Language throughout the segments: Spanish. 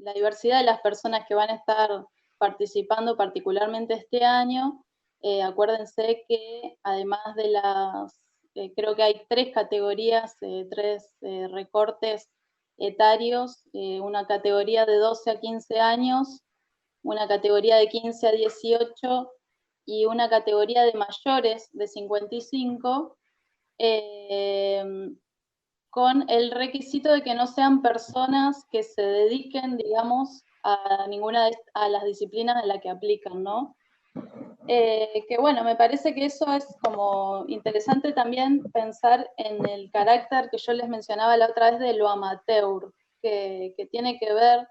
la diversidad de las personas que van a estar participando particularmente este año. Acuérdense que además de creo que hay tres categorías, tres recortes etarios, una categoría de 12 a 15 años, una categoría de 15 a 18 y una categoría de mayores de 55, con el requisito de que no sean personas que se dediquen, digamos, a ninguna a las disciplinas en las que aplican, ¿no? Que bueno, me parece que eso es como interesante también pensar en el carácter que yo les mencionaba la otra vez de lo amateur, que tiene que ver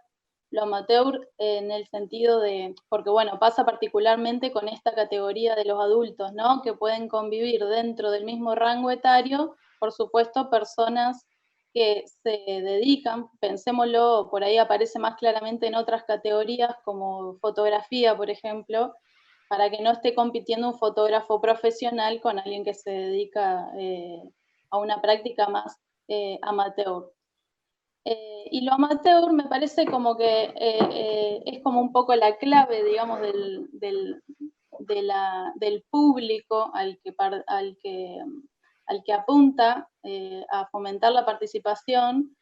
lo amateur en el sentido de, porque bueno, pasa particularmente con esta categoría de los adultos, ¿no? Que pueden convivir dentro del mismo rango etario, por supuesto, personas que se dedican, pensémoslo, por ahí aparece más claramente en otras categorías como fotografía, por ejemplo, para que no esté compitiendo un fotógrafo profesional con alguien que se dedica a una práctica más amateur. Y lo amateur me parece como que es como un poco la clave, digamos, del público al que apunta a fomentar la participación.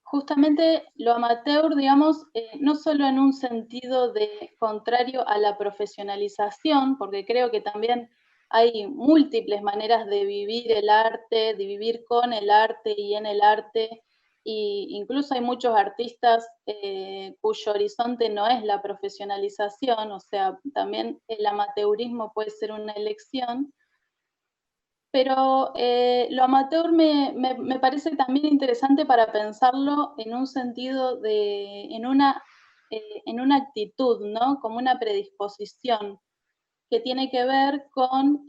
Justamente lo amateur, digamos, no solo en un sentido de contrario a la profesionalización, porque creo que también hay múltiples maneras de vivir el arte, de vivir con el arte y en el arte, e incluso hay muchos artistas cuyo horizonte no es la profesionalización, o sea, también el amateurismo puede ser una elección. Pero lo amateur me parece también interesante para pensarlo en un sentido en una actitud, ¿no? Como una predisposición que tiene que ver con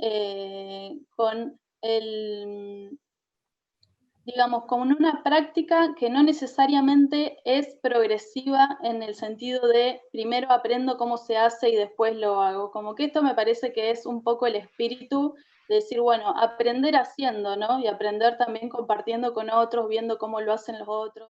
digamos, con una práctica que no necesariamente es progresiva en el sentido de primero aprendo cómo se hace y después lo hago. Como que esto me parece que es un poco el espíritu de decir, bueno, aprender haciendo, ¿no? Y aprender también compartiendo con otros, viendo cómo lo hacen los otros.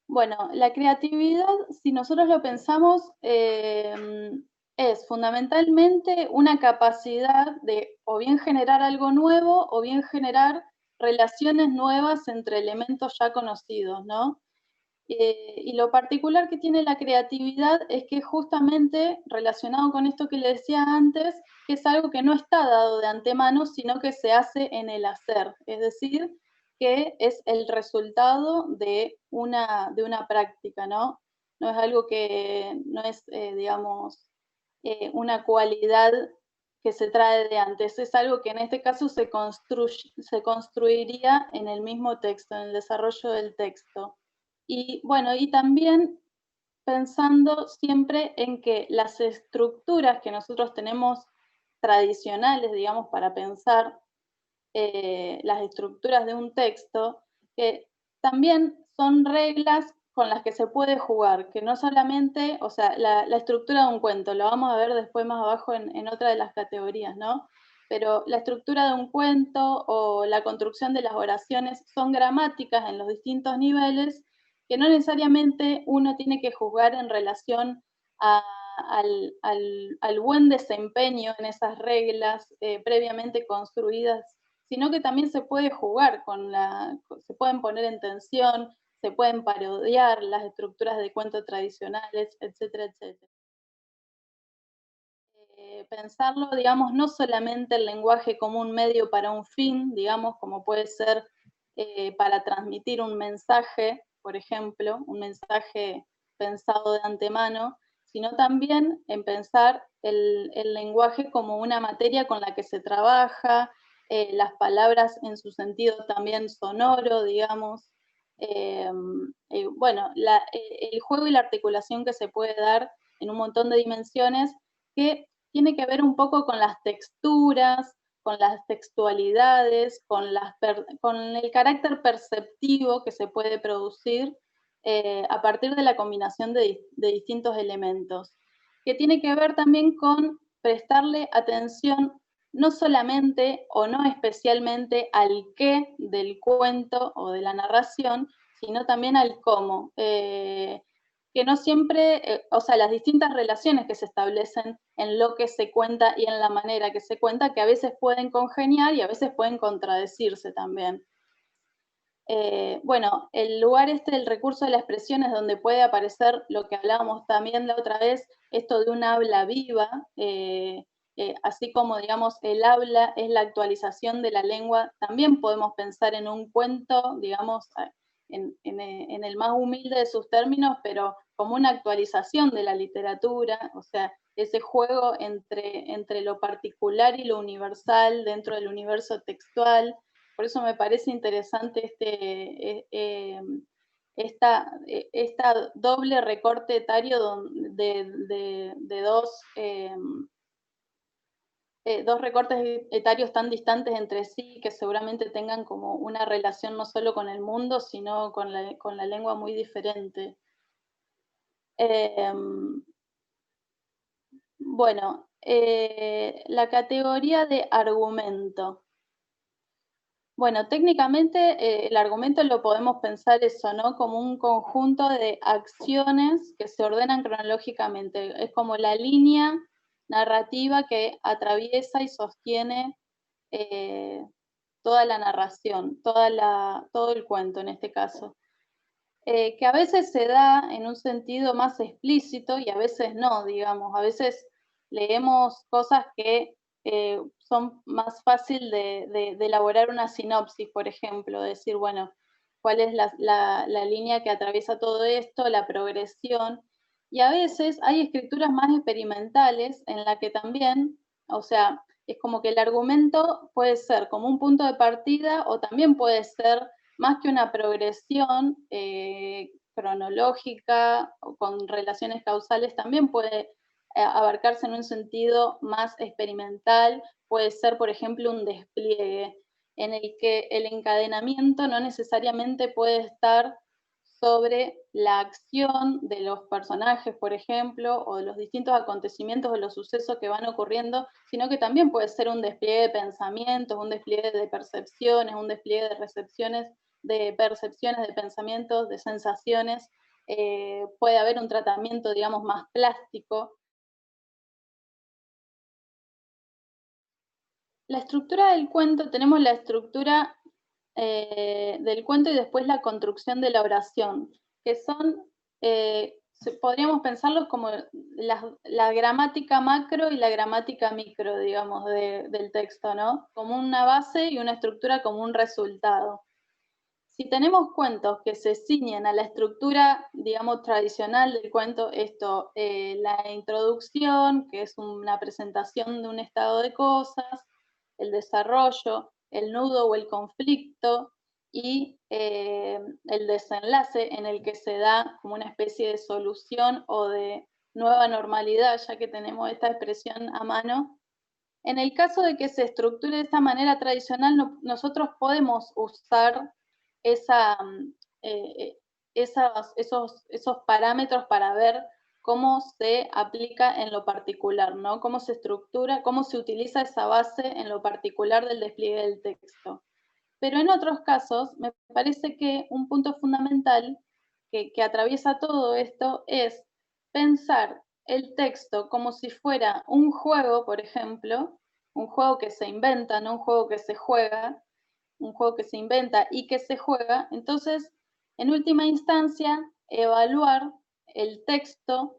Bueno, la creatividad, si nosotros lo pensamos, es fundamentalmente una capacidad de o bien generar algo nuevo o bien generar relaciones nuevas entre elementos ya conocidos, ¿no? Y lo particular que tiene la creatividad es que justamente relacionado con esto que le decía antes, que es algo que no está dado de antemano, sino que se hace en el hacer, es decir, que es el resultado de una práctica, ¿no? No es algo que, no es, digamos, una cualidad que se trae de antes, es algo que en este caso se construiría en el mismo texto, en el desarrollo del texto. Y bueno, y también pensando siempre en que las estructuras que nosotros tenemos tradicionales, digamos, para pensar las estructuras de un texto, que también son reglas con las que se puede jugar, que no solamente, o sea, la estructura de un cuento, lo vamos a ver después más abajo en otra de las categorías, ¿no? Pero la estructura de un cuento o la construcción de las oraciones son gramáticas en los distintos niveles que no necesariamente uno tiene que juzgar en relación al buen desempeño en esas reglas previamente construidas, sino que también se puede jugar se pueden poner en tensión, se pueden parodiar las estructuras de cuentos tradicionales, etcétera, etcétera. Pensarlo, digamos, no solamente el lenguaje como un medio para un fin, digamos, como puede ser para transmitir un mensaje, por ejemplo, un mensaje pensado de antemano, sino también en pensar el lenguaje como una materia con la que se trabaja, las palabras en su sentido también sonoro, digamos. Bueno, el juego y la articulación que se puede dar en un montón de dimensiones que tiene que ver un poco con las texturas, con las textualidades, con el carácter perceptivo que se puede producir a partir de la combinación de distintos elementos, que tiene que ver también con prestarle atención no solamente o no especialmente al qué del cuento o de la narración, sino también al cómo. Que no siempre, o sea, las distintas relaciones que se establecen en lo que se cuenta y en la manera que se cuenta, que a veces pueden congeniar y a veces pueden contradecirse también. Bueno, el lugar del recurso de la expresión es donde puede aparecer lo que hablábamos también la otra vez, esto de un habla viva, así como, digamos, el habla es la actualización de la lengua, también podemos pensar en un cuento, digamos, en el más humilde de sus términos, pero como una actualización de la literatura, o sea, ese juego entre lo particular y lo universal dentro del universo textual. Por eso me parece interesante esta doble recorte etario de dos recortes etarios tan distantes entre sí, que seguramente tengan como una relación no solo con el mundo, sino con la lengua muy diferente. Bueno, la categoría de argumento. Bueno, técnicamente el argumento lo podemos pensar eso, ¿no? Como un conjunto de acciones que se ordenan cronológicamente. Es como la línea narrativa que atraviesa y sostiene toda la narración, todo el cuento en este caso. Que a veces se da en un sentido más explícito y a veces no, digamos. A veces leemos cosas que son más fácil de elaborar una sinopsis, por ejemplo, decir, bueno, cuál es la línea que atraviesa todo esto, la progresión. Y a veces hay escrituras más experimentales en la que también, o sea, es como que el argumento puede ser como un punto de partida o también puede ser más que una progresión cronológica o con relaciones causales, también puede abarcarse en un sentido más experimental, puede ser, por ejemplo, un despliegue en el que el encadenamiento no necesariamente puede estar sobre la acción de los personajes, por ejemplo, o de los distintos acontecimientos o los sucesos que van ocurriendo, sino que también puede ser un despliegue de pensamientos, un despliegue de percepciones, un despliegue de recepciones, de percepciones, de pensamientos, de sensaciones. Puede haber un tratamiento, digamos, más plástico. La estructura del cuento, tenemos la estructura del cuento y después la construcción de la oración, que son, podríamos pensarlos como la gramática macro y la gramática micro, digamos, del texto, ¿no? Como una base y una estructura como un resultado. Si tenemos cuentos que se ciñen a la estructura, digamos, tradicional del cuento, esto, la introducción, que es una presentación de un estado de cosas, el desarrollo, el nudo o el conflicto y el desenlace en el que se da como una especie de solución o de nueva normalidad, ya que tenemos esta expresión a mano. En el caso de que se estructure de esta manera tradicional, nosotros podemos usar esa, esos parámetros para ver cómo se aplica en lo particular, ¿no? Cómo se estructura, cómo se utiliza esa base en lo particular del despliegue del texto. Pero en otros casos, me parece que un punto fundamental que atraviesa todo esto es pensar el texto como si fuera un juego, por ejemplo, un juego que se inventa, no un juego que se juega, un juego que se inventa y que se juega. Entonces, en última instancia, evaluar el texto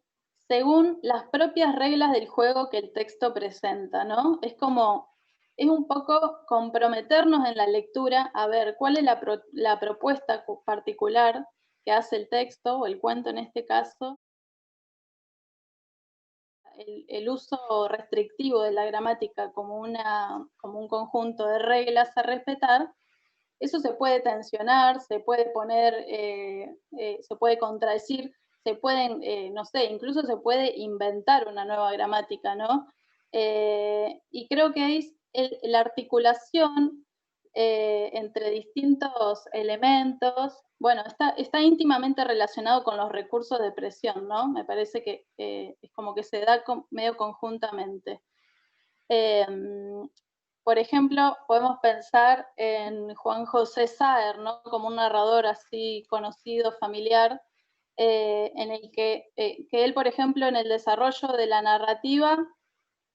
según las propias reglas del juego que el texto presenta, ¿no? Es un poco comprometernos en la lectura a ver cuál es la propuesta particular que hace el texto o el cuento en este caso, el uso restrictivo de la gramática como un conjunto de reglas a respetar. Eso se puede tensionar, se puede poner, se puede contradecir, se pueden, no sé, incluso se puede inventar una nueva gramática, ¿no? Y creo que es la articulación entre distintos elementos, bueno, está íntimamente relacionado con los recursos de presión, ¿no? Me parece que es como que se da medio conjuntamente. por ejemplo, podemos pensar en Juan José Saer, ¿no? Como un narrador así conocido, familiar, en el que él, por ejemplo, en el desarrollo de la narrativa,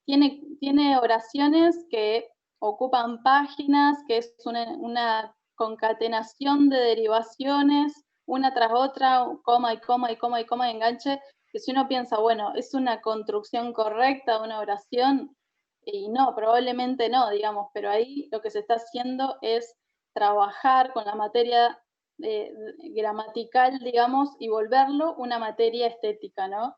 tiene oraciones que ocupan páginas, que es una concatenación de derivaciones, una tras otra, coma y coma y coma y coma y enganche, que si uno piensa, bueno, ¿es una construcción correcta de una oración? Y no, probablemente no, digamos, pero ahí lo que se está haciendo es trabajar con la materia gramatical, digamos, y volverlo una materia estética, ¿no?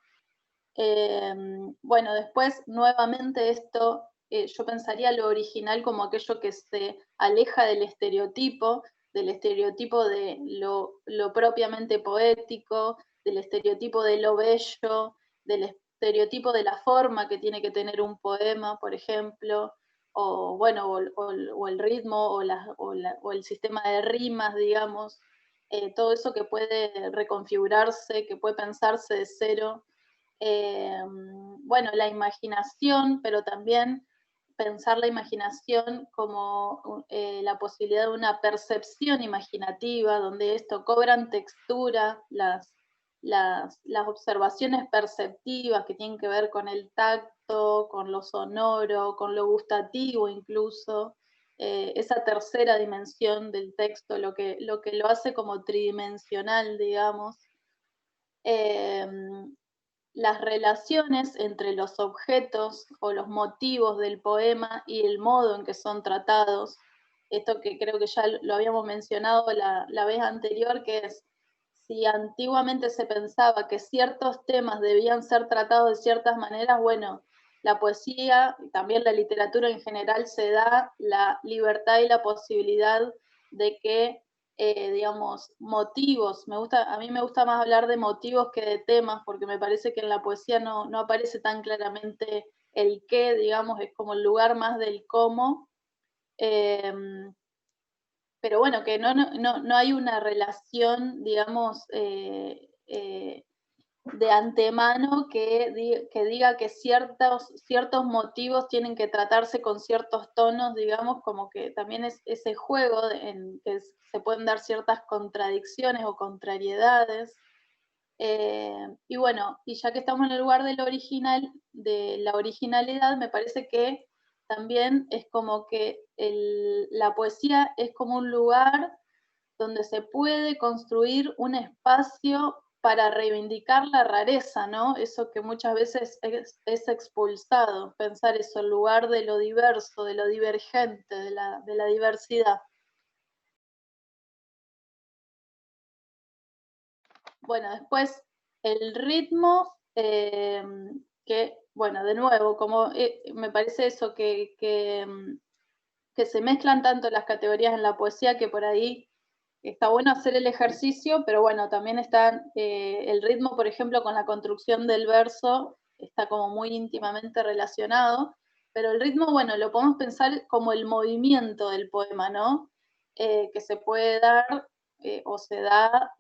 Bueno, después nuevamente esto, yo pensaría lo original como aquello que se aleja del estereotipo de lo propiamente poético, del estereotipo de lo bello, del estereotipo de la forma que tiene que tener un poema, por ejemplo, o bueno, o el ritmo, o el sistema de rimas, digamos, todo eso que puede reconfigurarse, que puede pensarse de cero. Bueno, la imaginación, pero también pensar la imaginación como la posibilidad de una percepción imaginativa, donde esto cobran textura, las observaciones perceptivas que tienen que ver con el tacto, con lo sonoro, con lo gustativo incluso, esa tercera dimensión del texto, lo que lo hace como tridimensional, digamos. Eh, las relaciones entre los objetos o los motivos del poema y el modo en que son tratados, esto que creo que ya lo habíamos mencionado la vez anterior, que es si antiguamente se pensaba que ciertos temas debían ser tratados de ciertas maneras, bueno, la poesía y también la literatura en general se da la libertad y la posibilidad de que digamos, motivos. A mí me gusta más hablar de motivos que de temas, porque me parece que en la poesía no aparece tan claramente el qué, digamos, es como el lugar más del cómo. Eh, pero bueno, que no hay una relación, digamos, de antemano que diga que ciertos motivos tienen que tratarse con ciertos tonos, digamos, como que también es ese juego en que se pueden dar ciertas contradicciones o contrariedades. Y bueno, y ya que estamos en el lugar del original, de la originalidad, me parece que también es como que la poesía es como un lugar donde se puede construir un espacio para reivindicar la rareza, ¿no? Eso que muchas veces es expulsado, pensar eso, el lugar de lo diverso, de lo divergente, de la diversidad. Bueno, después el ritmo, que, bueno, de nuevo, como me parece eso, que se mezclan tanto las categorías en la poesía que por ahí está bueno hacer el ejercicio, pero bueno, también está el ritmo, por ejemplo, con la construcción del verso, está como muy íntimamente relacionado, pero el ritmo, bueno, lo podemos pensar como el movimiento del poema, ¿no? Que se puede dar o se da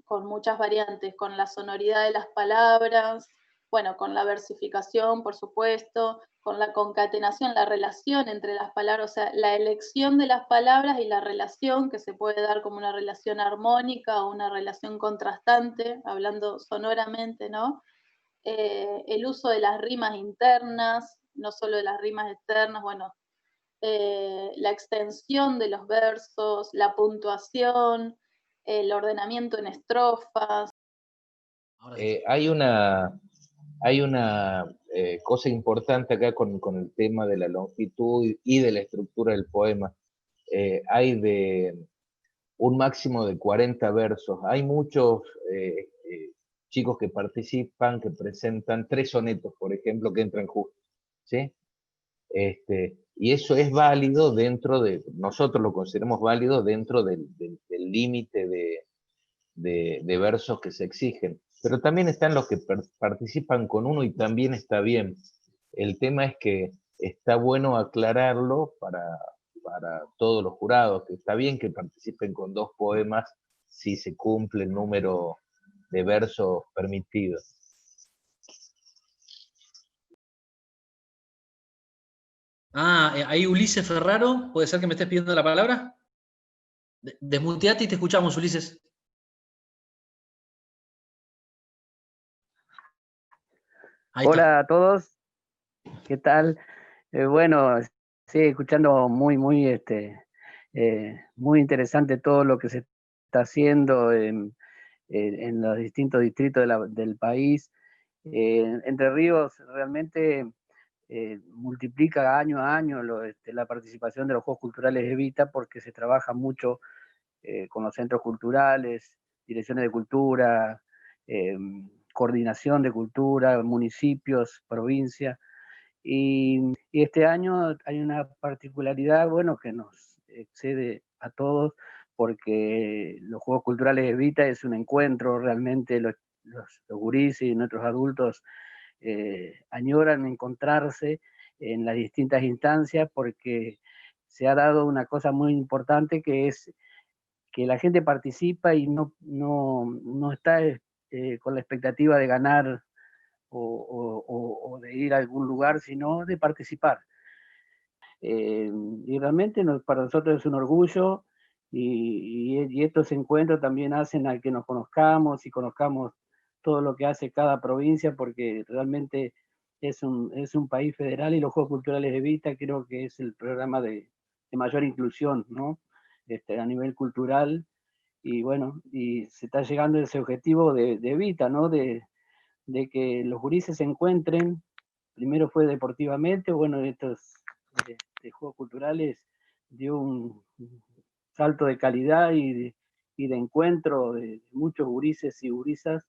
con muchas variantes, con la sonoridad de las palabras, bueno, con la versificación, por supuesto, con la concatenación, la relación entre las palabras, o sea, la elección de las palabras y la relación que se puede dar como una relación armónica o una relación contrastante, hablando sonoramente, ¿no? El uso de las rimas internas, no solo de las rimas externas, bueno, la extensión de los versos, la puntuación, el ordenamiento en estrofas. Hay una cosa importante acá con el tema de la longitud y de la estructura del poema. Hay de un máximo de 40 versos. Hay muchos chicos que participan, que presentan 3 sonetos, por ejemplo, que entran justos, ¿sí? Y eso es válido nosotros lo consideramos válido dentro del límite de versos que se exigen. Pero también están los que participan con uno y también está bien. El tema es que está bueno aclararlo para todos los jurados, que está bien que participen con 2 poemas si se cumple el número de versos permitidos. Ahí Ulises Ferraro, ¿puede ser que me estés pidiendo la palabra? Desmuteate y te escuchamos, Ulises. Ahí Hola está. a todos, ¿qué tal? Bueno, sí, escuchando muy interesante todo lo que se está haciendo en los distintos distritos del país. Entre Ríos realmente multiplica año a año la participación de los Juegos Culturales Evita, porque se trabaja mucho con los centros culturales, direcciones de cultura, eh, coordinación de cultura, municipios, provincias. Y este año hay una particularidad, bueno, que nos excede a todos, porque los Juegos Culturales Evita es un encuentro, realmente los gurises y nuestros adultos añoran encontrarse en las distintas instancias, porque se ha dado una cosa muy importante, que es que la gente participa y no está con la expectativa de ganar o de ir a algún lugar, sino de participar. Y realmente para nosotros es un orgullo, y estos encuentros también hacen a que nos conozcamos y conozcamos todo lo que hace cada provincia, porque realmente es un país federal, y los Juegos Culturales Evita creo que es el programa de mayor inclusión, ¿no? A nivel cultural. Y bueno, y se está llegando a ese objetivo de Evita, ¿no? De que los gurises se encuentren. Primero fue deportivamente, bueno, estos Juegos Culturales dio un salto de calidad y de encuentro de muchos gurises y gurisas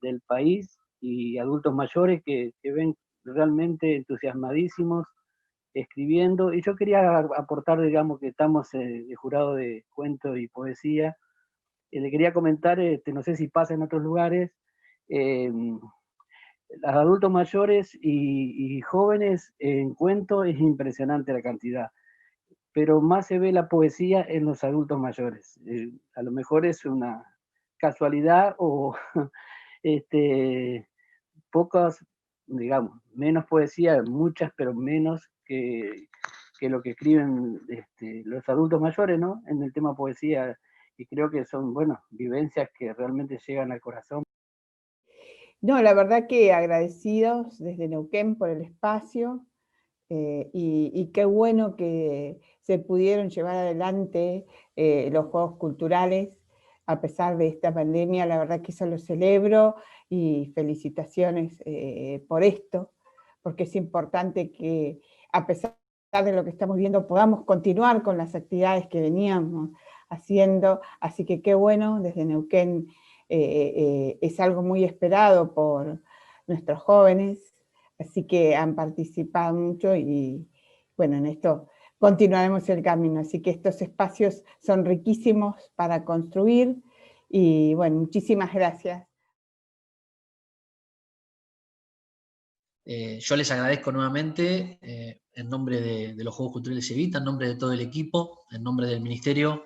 del país, y adultos mayores que ven realmente entusiasmadísimos escribiendo. Y yo quería aportar, digamos, que estamos de jurado de cuentos y poesía. Le quería comentar, no sé si pasa en otros lugares, los adultos mayores y jóvenes en cuento es impresionante la cantidad, pero más se ve la poesía en los adultos mayores. A lo mejor es una casualidad o este, pocas, digamos, menos poesía, muchas, pero menos que lo que escriben los adultos mayores, ¿no? En el tema poesía, y creo que son, bueno, vivencias que realmente llegan al corazón. No, la verdad que agradecidos desde Neuquén por el espacio, y qué bueno que se pudieron llevar adelante los Juegos Culturales a pesar de esta pandemia. La verdad que eso lo celebro, y felicitaciones por esto, porque es importante que a pesar de lo que estamos viendo podamos continuar con las actividades que veníamos haciendo. Así que qué bueno, desde Neuquén es algo muy esperado por nuestros jóvenes, así que han participado mucho, y bueno, en esto continuaremos el camino. Así que estos espacios son riquísimos para construir, y bueno, muchísimas gracias. Yo les agradezco nuevamente, en nombre de los Juegos Culturales Evita, en nombre de todo el equipo, en nombre del Ministerio,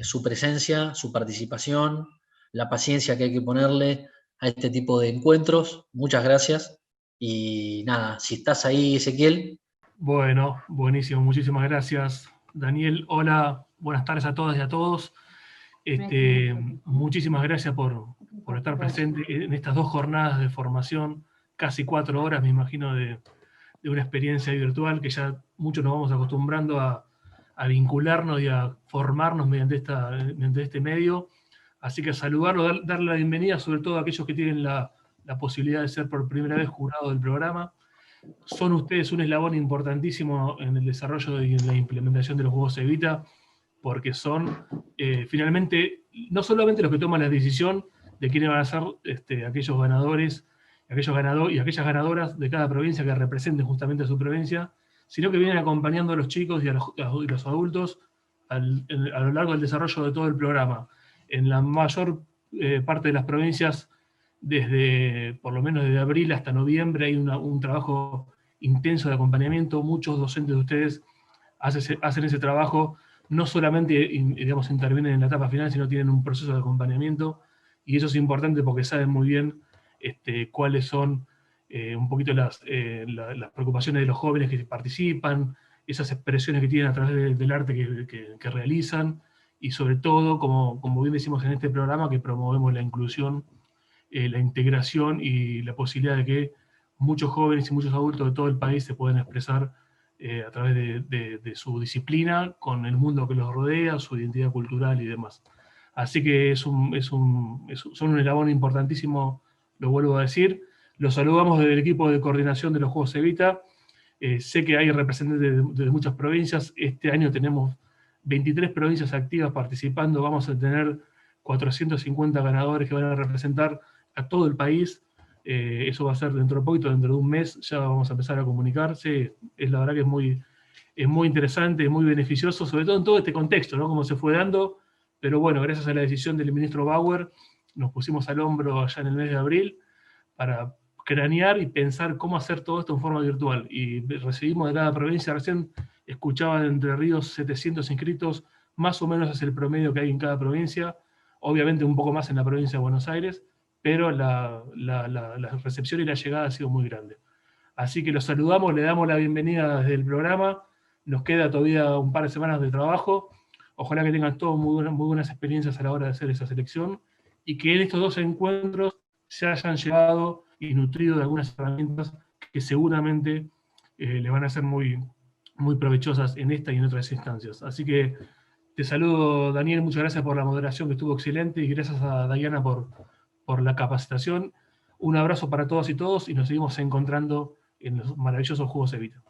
su presencia, su participación, la paciencia que hay que ponerle a este tipo de encuentros. Muchas gracias. Y nada, si estás ahí, Ezequiel. Bueno, buenísimo, muchísimas gracias, Daniel. Hola, buenas tardes a todas y a todos. Muchísimas gracias por estar presente en estas 2 jornadas de formación, casi 4 horas, me imagino, de una experiencia virtual, que ya muchos nos vamos acostumbrando a vincularnos y a formarnos mediante este medio. Así que saludarlo, darle la bienvenida, sobre todo a aquellos que tienen la posibilidad de ser por primera vez jurado del programa. Son ustedes un eslabón importantísimo en el desarrollo y en la implementación de los Juegos Evita, porque son finalmente no solamente los que toman la decisión de quiénes van a ser aquellos ganadores y aquellas ganadoras de cada provincia que representen justamente a su provincia, sino que vienen acompañando a los chicos y a los adultos a lo largo del desarrollo de todo el programa. En la mayor parte de las provincias, por lo menos desde abril hasta noviembre, hay un trabajo intenso de acompañamiento. Muchos docentes de ustedes hacen ese trabajo, no solamente digamos, intervienen en la etapa final, sino tienen un proceso de acompañamiento, y eso es importante porque saben muy bien cuáles son un poquito las preocupaciones de los jóvenes que participan, esas expresiones que tienen a través del arte que realizan, y sobre todo, como bien decimos en este programa, que promovemos la inclusión, la integración y la posibilidad de que muchos jóvenes y muchos adultos de todo el país se puedan expresar a través de su disciplina, con el mundo que los rodea, su identidad cultural y demás. Así que son un eslabón importantísimo, lo vuelvo a decir. Los saludamos desde el equipo de coordinación de los Juegos Evita. Sé que hay representantes de muchas provincias. Este año tenemos 23 provincias activas participando. Vamos a tener 450 ganadores que van a representar a todo el país. Eso va a ser dentro de poquito, dentro de un mes, ya vamos a empezar a comunicarse. La verdad que es muy interesante, muy beneficioso, sobre todo en todo este contexto, ¿no? Cómo se fue dando. Pero bueno, gracias a la decisión del ministro Bauer, nos pusimos al hombro allá en el mes de abril para cranear y pensar cómo hacer todo esto en forma virtual. Y recibimos de cada provincia, recién escuchaba de Entre Ríos 700 inscritos, más o menos es el promedio que hay en cada provincia, obviamente un poco más en la provincia de Buenos Aires, pero la recepción y la llegada ha sido muy grande. Así que los saludamos, le damos la bienvenida desde el programa, nos queda todavía un par de semanas de trabajo, ojalá que tengan todos muy buenas experiencias a la hora de hacer esa selección, y que en estos 2 encuentros se hayan llevado y nutrido de algunas herramientas que seguramente le van a ser muy provechosas en esta y en otras instancias. Así que te saludo, Daniel, muchas gracias por la moderación, que estuvo excelente, y gracias a Diana por la capacitación. Un abrazo para todos y todos, y nos seguimos encontrando en los maravillosos Juegos Evita.